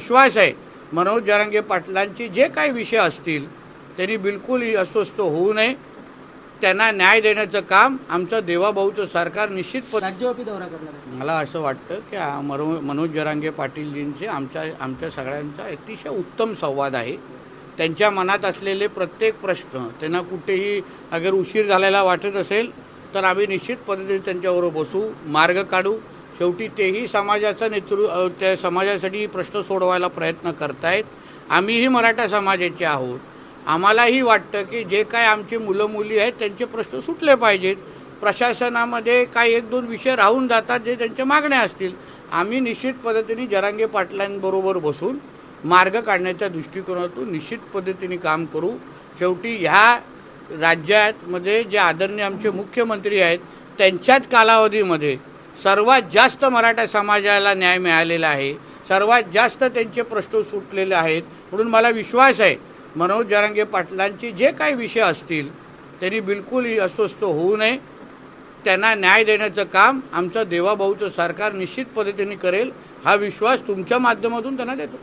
विश्वास आहे मनोज जरांगे पाटलांचे जे काही विषय असतील त्यांनी बिलकुल अस्वस्थ होऊ नये. त्यांना न्याय देण्याचं काम आमचं देवाभाऊचं सरकार निश्चित राज्यव्यापी दौरा करणार आहे. मला असं वाटतं की मनोज जरांगे पाटीलजींचे आमच्या सगळ्यांचा अतिशय उत्तम संवाद आहे. त्यांच्या मनात असलेले प्रत्येक प्रश्न त्यांना कुठेही अगर उशीर झालेला वाटत असेल तर आम्ही निश्चित पद्धतीने त्यांच्याबरोबर बसू, मार्ग काढू. शेवटी तेही समाजाचं त्या समाजासाठी प्रश्न सोडवायला प्रयत्न करतायत. आम्हीही मराठा समाजाचे आहोत. आम्हालाही वाटतं की जे काय आमचे मुलं मुली आहेत त्यांचे प्रश्न सुटले पाहिजेत. प्रशासनामध्ये काही एक दोन विषय राहून जातात जे त्यांच्या मागण्या असतील. आम्ही निश्चित पद्धतीने जरांगे पाटलांबरोबर बसून मार्ग काढण्याच्या दृष्टिकोनातून निश्चित पद्धतीने काम करू. शेवटी ह्या राज्यामध्ये जे आदरणीय आमचे मुख्यमंत्री आहेत त्यांच्याच कालावधीमध्ये सर्वात जास्त मराठा समाजाला न्याय मिळालेला आहे. सर्वात जास्त त्यांचे प्रश्न सुटलेले आहेत. म्हणून मला विश्वास आहे मनोज जरांगे पाटलांचे जे काही विषय असतील त्यांनी बिलकुल अस्वस्थ होऊ नये. त्यांना न्याय देण्याचं काम आमचं देवाभाऊचं सरकार निश्चित पद्धतीने करेल हा विश्वास तुमच्या माध्यमातून त्यांना देतो.